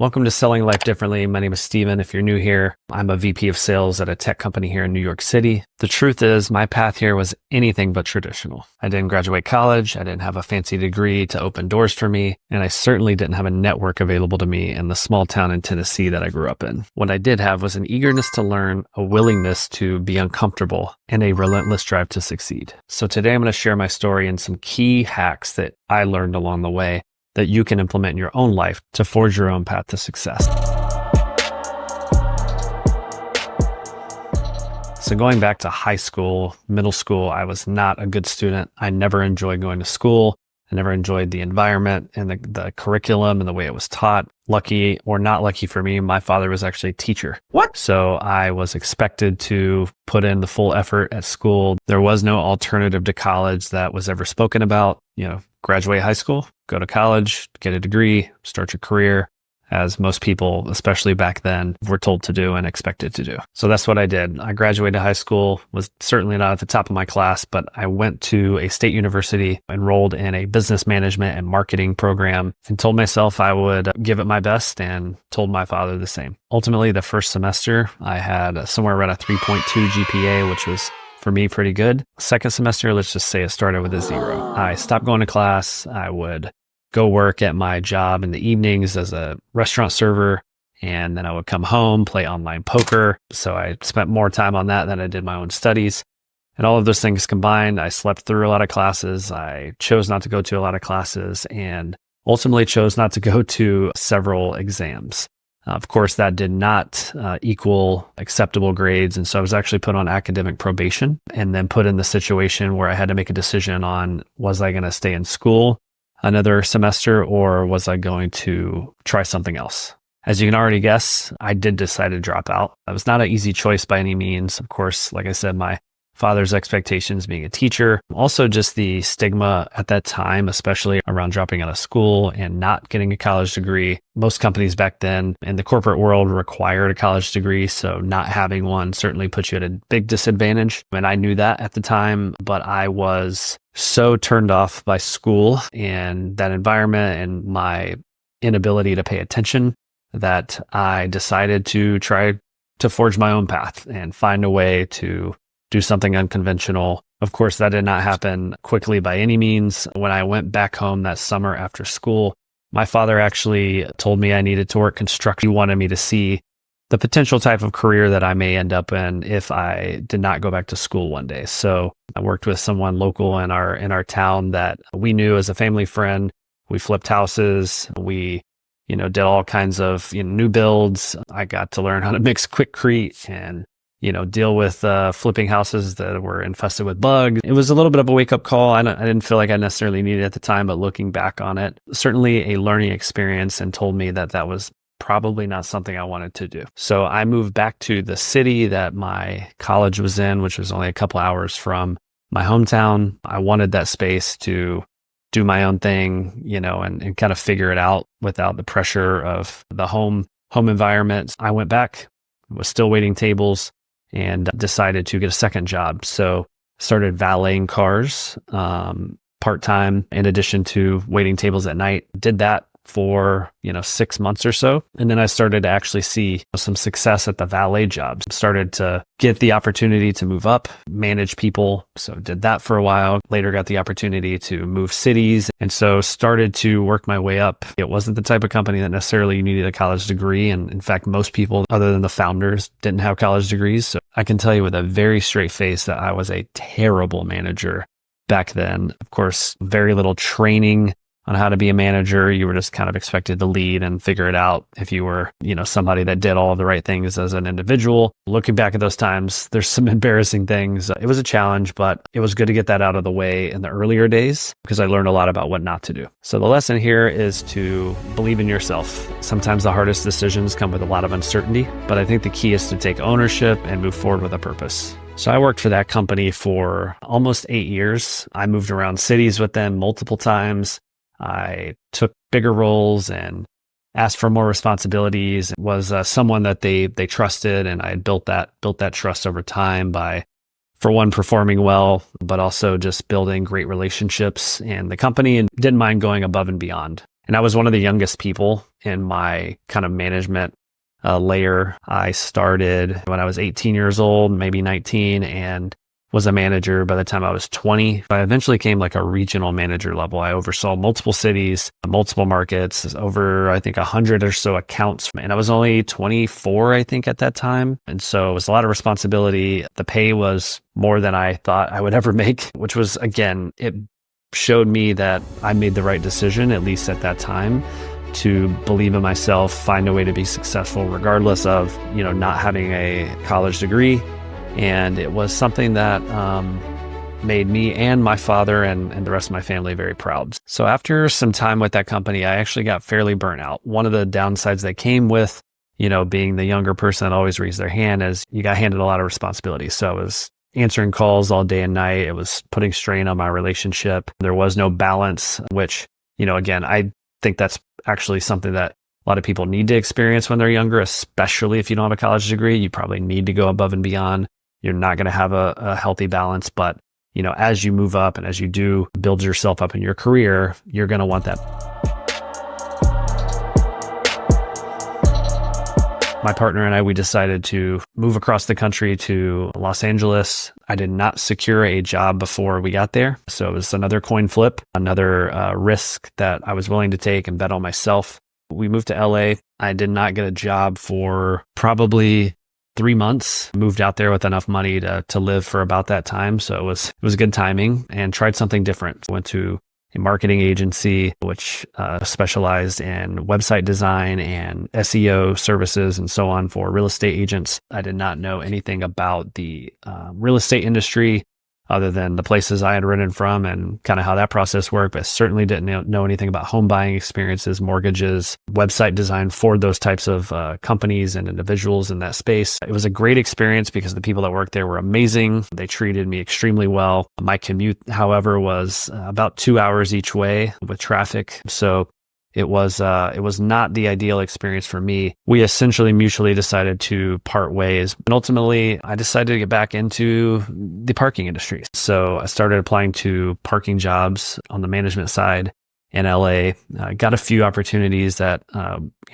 Welcome to Selling Life Differently. My name is Steven. If you're new here, I'm a VP of sales at a tech company here in New York City. The truth is, my path here was anything but traditional. I didn't graduate college. I didn't have a fancy degree to open doors for me. And I certainly didn't have a network available to me in the small town in Tennessee that I grew up in. What I did have was an eagerness to learn, a willingness to be uncomfortable, and a relentless drive to succeed. So today I'm going to share my story and some key hacks that I learned along the way that you can implement in your own life to forge your own path to success. So going back to high school, middle school, I was not a good student. I never enjoyed going to school. I never enjoyed the environment and the curriculum and the way it was taught. Lucky or not lucky for me, my father was actually a teacher. What? So I was expected to put in the full effort at school. There was no alternative to college that was ever spoken about. Graduate high school, go to college, get a degree, start your career, as most people, especially back then, were told to do and expected to do. So that's what I did. I graduated high school, was certainly not at the top of my class, but I went to a state university, enrolled in a business management and marketing program, and told myself I would give it my best and told my father the same. Ultimately, the first semester, I had somewhere around a 3.2 GPA, which was for me pretty good. Second semester, let's just say it started with a 0. I stopped going to class. I would go work at my job in the evenings as a restaurant server, and then I would come home, play online poker. So I spent more time on that than I did my own studies. And all of those things combined, I slept through a lot of classes. I chose not to go to a lot of classes and ultimately chose not to go to several exams. Of course, that did not equal acceptable grades. And so I was actually put on academic probation and then put in the situation where I had to make a decision on, was I going to stay in school another semester or was I going to try something else? As you can already guess, I did decide to drop out. That was not an easy choice by any means. Of course, like I said, my father's expectations being a teacher, also just the stigma at that time, especially around dropping out of school and not getting a college degree. Most companies back then in the corporate world required a college degree, so not having one certainly puts you at a big disadvantage. And I knew that at the time, but I was so turned off by school and that environment and my inability to pay attention that I decided to try to forge my own path and find a way to do something unconventional. Of course, that did not happen quickly by any means. When I went back home that summer after school, my father actually told me I needed to work construction. He wanted me to see the potential type of career that I may end up in if I did not go back to school one day. So I worked with someone local in our town that we knew as a family friend. We flipped houses. We did all kinds of new builds. I got to learn how to mix quickcrete and deal with flipping houses that were infested with bugs. It was a little bit of a wake-up call. I didn't feel like I necessarily needed it at the time, but looking back on it, certainly a learning experience and told me that that was probably not something I wanted to do. So I moved back to the city that my college was in, which was only a couple hours from my hometown. I wanted that space to do my own thing, and kind of figure it out without the pressure of the home environment. I went back, was still waiting tables, and decided to get a second job. So started valeting cars part-time in addition to waiting tables at night. Did that for 6 months or so. And then I started to actually see some success at the valet jobs. Started to get the opportunity to move up, manage people. So did that for a while. Later got the opportunity to move cities. And so started to work my way up. It wasn't the type of company that necessarily needed a college degree. And in fact, most people other than the founders didn't have college degrees. So I can tell you with a very straight face that I was a terrible manager back then. Of course, very little training on how to be a manager. You were just kind of expected to lead and figure it out if you were, somebody that did all of the right things as an individual. Looking back at those times, there's some embarrassing things. It was a challenge, but it was good to get that out of the way in the earlier days because I learned a lot about what not to do. So the lesson here is to believe in yourself. Sometimes the hardest decisions come with a lot of uncertainty, but I think the key is to take ownership and move forward with a purpose. So I worked for that company for almost 8 years. I moved around cities with them multiple times. I took bigger roles and asked for more responsibilities. Was someone that they trusted, and I had built that trust over time by, for one, performing well, but also just building great relationships in the company and didn't mind going above and beyond. And I was one of the youngest people in my kind of management layer. I started when I was 18 years old, maybe 19, and was a manager by the time I was 20. I eventually came like a regional manager level. I oversaw multiple cities, multiple markets, over, I think, 100 or so accounts. And I was only 24, I think, at that time. And so it was a lot of responsibility. The pay was more than I thought I would ever make, which was, again, it showed me that I made the right decision, at least at that time, to believe in myself, find a way to be successful, regardless of, not having a college degree. And it was something that made me and my father and the rest of my family very proud. So after some time with that company, I actually got fairly burnt out. One of the downsides that came with, being the younger person that always raised their hand is you got handed a lot of responsibility. So I was answering calls all day and night. It was putting strain on my relationship. There was no balance, which, again, I think that's actually something that a lot of people need to experience when they're younger, especially if you don't have a college degree. You probably need to go above and beyond. You're not going to have a healthy balance, but as you move up and as you do build yourself up in your career, you're going to want that. My partner and I, we decided to move across the country to Los Angeles. I did not secure a job before we got there. So it was another coin flip, another risk that I was willing to take and bet on myself. We moved to LA. I did not get a job for probably 3 months. Moved out there with enough money to live for about that time. So it was good timing, and tried something different. Went to a marketing agency, which specialized in website design and SEO services and so on for real estate agents. I did not know anything about the real estate industry other than the places I had rented from and kind of how that process worked, but certainly didn't know anything about home buying experiences, mortgages, website design for those types of companies and individuals in that space. It was a great experience because the people that worked there were amazing. They treated me extremely well. My commute, however, was about 2 hours each way with traffic. So it was not the ideal experience for me. We essentially mutually decided to part ways. And ultimately, I decided to get back into the parking industry. So I started applying to parking jobs on the management side in LA. Got a few opportunities that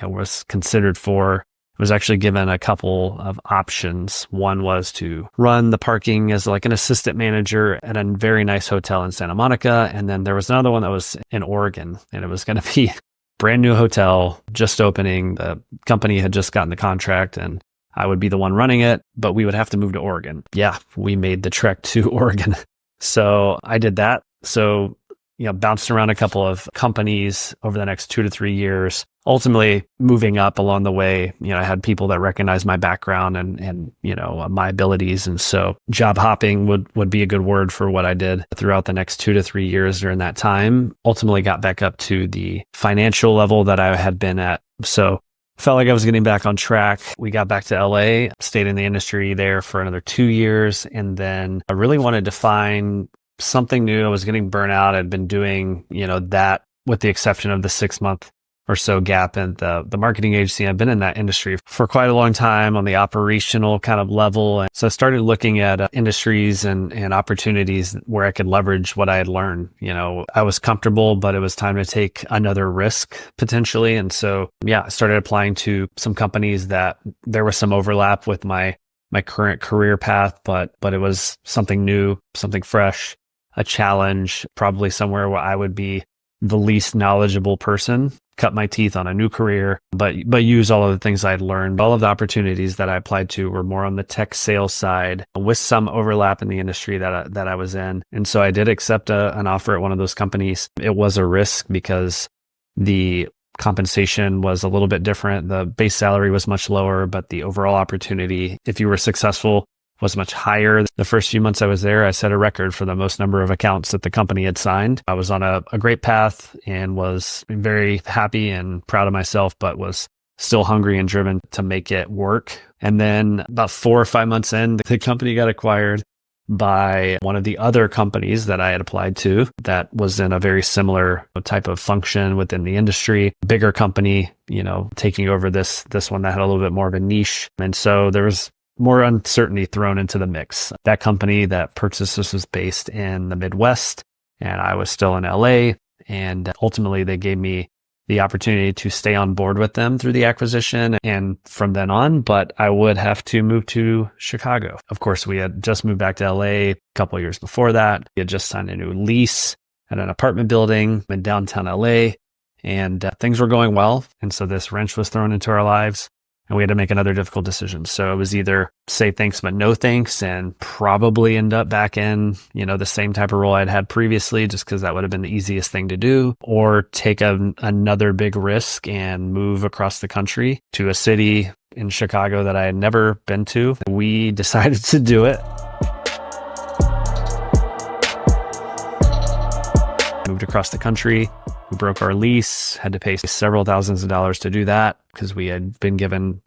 was considered for. I was actually given a couple of options. One was to run the parking as like an assistant manager at a very nice hotel in Santa Monica. And then there was another one that was in Oregon, and it was going to be brand new hotel, just opening. The company had just gotten the contract and I would be the one running it, but we would have to move to Oregon. Yeah, we made the trek to Oregon. So I did that. So, bounced around a couple of companies over the next 2 to 3 years, ultimately moving up along the way. I had people that recognized my background and my abilities. And so job hopping would be a good word for what I did throughout the next 2 to 3 years during that time. Ultimately got back up to the financial level that I had been at. So felt like I was getting back on track. We got back to LA, stayed in the industry there for another 2 years. And then I really wanted to find something new. I was getting burnt out. I'd been doing, that with the exception of the 6-month or so gap in the marketing agency. I've been in that industry for quite a long time on the operational kind of level. And so I started looking at industries and opportunities where I could leverage what I had learned. I was comfortable, but it was time to take another risk potentially. And so, I started applying to some companies that there was some overlap with my current career path, but it was something new, something fresh, a challenge, probably somewhere where I would be the least knowledgeable person, cut my teeth on a new career, but use all of the things I'd learned. All of the opportunities that I applied to were more on the tech sales side with some overlap in the industry that I was in. And so I did accept an offer at one of those companies. It was a risk because the compensation was a little bit different. The base salary was much lower, but the overall opportunity, if you were successful, was much higher. The first few months I was there, I set a record for the most number of accounts that the company had signed. I was on a great path and was very happy and proud of myself, but was still hungry and driven to make it work. And then about 4 or 5 months in, the company got acquired by one of the other companies that I had applied to that was in a very similar type of function within the industry. Bigger company, taking over this one that had a little bit more of a niche. And so there was more uncertainty thrown into the mix. That company that purchased this was based in the Midwest, and I was still in LA. And ultimately, they gave me the opportunity to stay on board with them through the acquisition and from then on, but I would have to move to Chicago. Of course, we had just moved back to LA a couple of years before that. We had just signed a new lease at an apartment building in downtown LA, and things were going well. And so this wrench was thrown into our lives, and we had to make another difficult decision. So it was either say thanks, but no thanks, and probably end up back in, the same type of role I'd had previously, just because that would have been the easiest thing to do, or take another big risk and move across the country to a city in Chicago that I had never been to. We decided to do it. Moved across the country. We broke our lease, had to pay several thousands of dollars to do that because we had been given,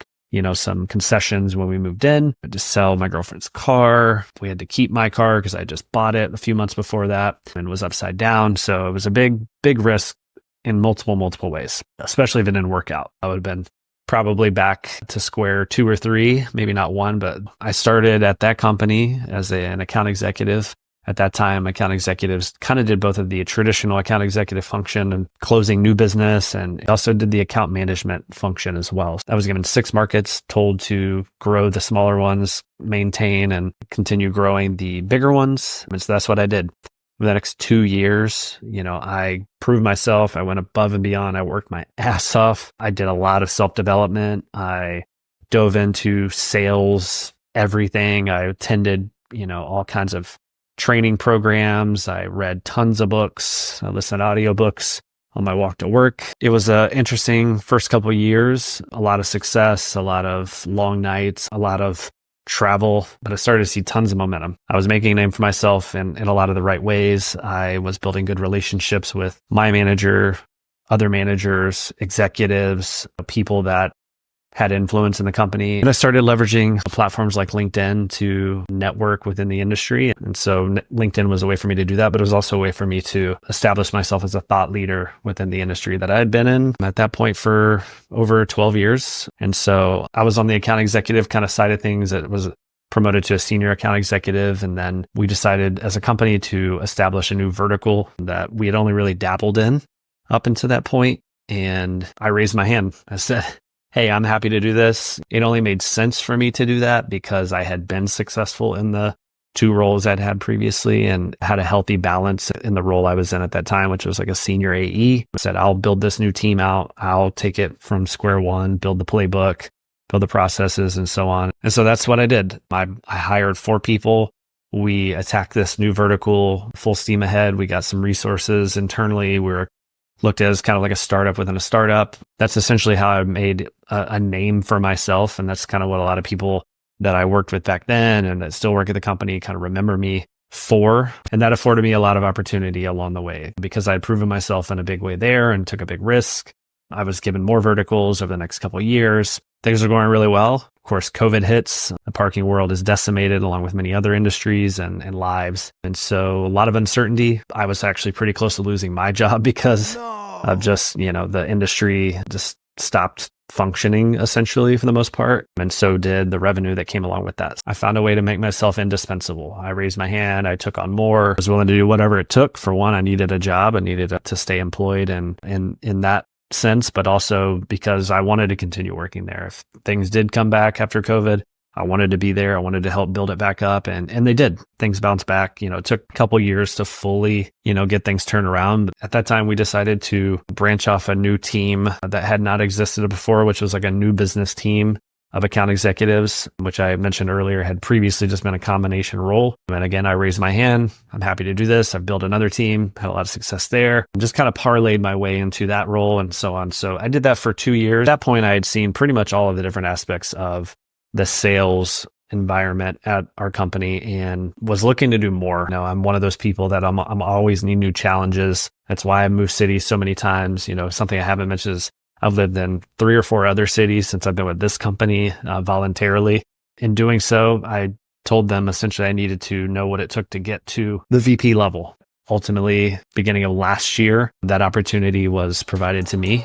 some concessions when we moved in. I had to sell my girlfriend's car. We had to keep my car because I just bought it a few months before that and was upside down. So it was a big, big risk in multiple ways, especially if it didn't work out. I would have been probably back to square 2 or 3, maybe not 1, but I started at that company as an account executive. At that time, account executives kind of did both of the traditional account executive function and closing new business, and also did the account management function as well. I was given 6 markets, told to grow the smaller ones, maintain and continue growing the bigger ones. And so that's what I did. For the next 2 years, I proved myself. I went above and beyond. I worked my ass off. I did a lot of self-development. I dove into sales, everything. I attended, all kinds of training programs. I read tons of books. I listened to audiobooks on my walk to work. It was an interesting first couple of years, a lot of success, a lot of long nights, a lot of travel, but I started to see tons of momentum. I was making a name for myself in a lot of the right ways. I was building good relationships with my manager, other managers, executives, people that had influence in the company. And I started leveraging platforms like LinkedIn to network within the industry. And so LinkedIn was a way for me to do that, but it was also a way for me to establish myself as a thought leader within the industry that I had been in at that point for over 12 years. And so I was on the account executive kind of side of things. It was promoted to a senior account executive. And then we decided as a company to establish a new vertical that we had only really dabbled in up until that point. And I raised my hand. I said, hey, I'm happy to do this. It only made sense for me to do that because I had been successful in the 2 roles I'd had previously and had a healthy balance in the role I was in at that time, which was like a senior AE. I said, I'll build this new team out. I'll take it from square one, build the playbook, build the processes and so on. And so that's what I did. I hired 4 people. We attacked this new vertical full steam ahead. We got some resources internally. We were looked at as kind of like a startup within a startup. That's essentially how I made a name for myself. And that's kind of what a lot of people that I worked with back then and that still work at the company kind of remember me for. And that afforded me a lot of opportunity along the way because I had proven myself in a big way there and took a big risk. I was given more verticals over the next couple of years. Things are going really well. Of course, COVID hits. The parking world is decimated along with many other industries and lives. And so a lot of uncertainty. I was actually pretty close to losing my job because of just, the industry just stopped functioning essentially for the most part. And so did the revenue that came along with that. I found a way to make myself indispensable. I raised my hand. I took on more. I was willing to do whatever it took. For one, I needed a job. I needed to stay employed and in that sense, but also because I wanted to continue working there. If things did come back after COVID, I wanted to be there. I wanted to help build it back up. And they did. Things bounced back. It took a couple years to fully, get things turned around. But at that time, we decided to branch off a new team that had not existed before, which was like a new business team of account executives, which I mentioned earlier had previously just been a combination role. And again, I raised my hand. I'm happy to do this. I've built another team, had a lot of success there, and just kind of parlayed my way into that role and so on. So I did that for 2 years. At that point, I had seen pretty much all of the different aspects of the sales environment at our company and was looking to do more. I'm one of those people that I'm always need new challenges. That's why I moved cities so many times. Something I haven't mentioned is I've lived in 3 or 4 other cities since I've been with this company voluntarily. In doing so, I told them essentially I needed to know what it took to get to the VP level. Ultimately, beginning of last year, that opportunity was provided to me.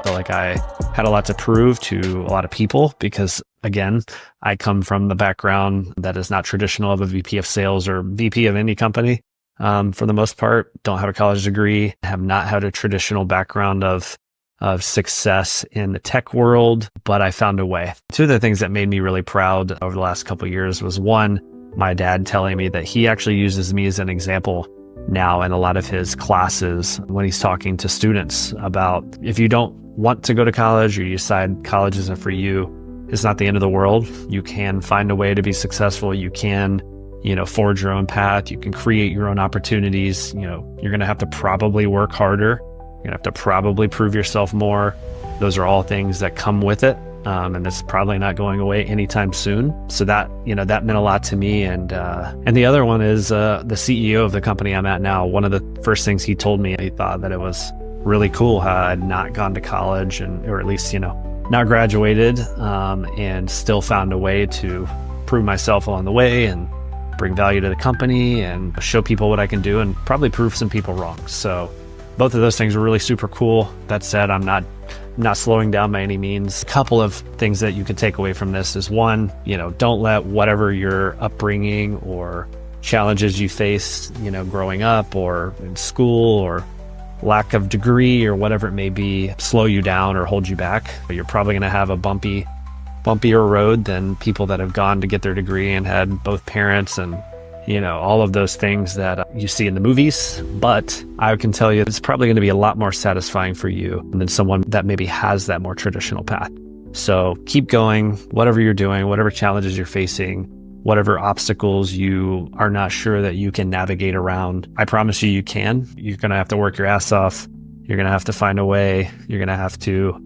Felt like I had a lot to prove to a lot of people because, again, I come from the background that is not traditional of a VP of sales or VP of any company. For the most part, don't have a college degree, have not had a traditional background of success in the tech world, but I found a way. Two of the things that made me really proud over the last couple of years was, one, my dad telling me that he actually uses me as an example now in a lot of his classes when he's talking to students about, if you don't want to go to college or you decide college isn't for you, it's not the end of the world. You can find a way to be successful. You can, forge your own path. You can create your own opportunities. You're going to have to probably work harder. You're going to have to probably prove yourself more. Those are all things that come with it. And it's probably not going away anytime soon. So that meant a lot to me. And the other one is the CEO of the company I'm at now. One of the first things he told me, he thought that it was really cool how I'd not gone to college or at least, not graduated, and still found a way to prove myself along the way and bring value to the company and show people what I can do and probably prove some people wrong. So both of those things were really super cool. That said, I'm not slowing down by any means. A couple of things that you can take away from this is, one, don't let whatever your upbringing or challenges you face, growing up or in school or lack of degree or whatever it may be, slow you down or hold you back. You're probably going to have a bumpier road than people that have gone to get their degree and had both parents and all of those things that you see in the movies. But I can tell you it's probably going to be a lot more satisfying for you than someone that maybe has that more traditional path. So keep going, whatever you're doing, whatever challenges you're facing, whatever obstacles you are not sure that you can navigate around. I promise you can. You're going to have to work your ass off. You're going to have to find a way. You're going to have to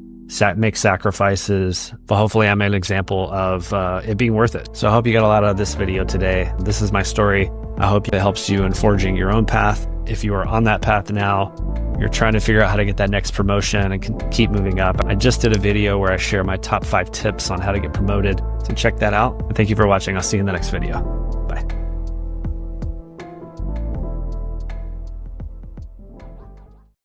make sacrifices, but hopefully I'm an example of it being worth it. So I hope you got a lot out of this video today. This is my story. I hope it helps you in forging your own path. If you are on that path now, you're trying to figure out how to get that next promotion and can keep moving up. I just did a video where I share my top 5 tips on how to get promoted. So check that out. And thank you for watching. I'll see you in the next video.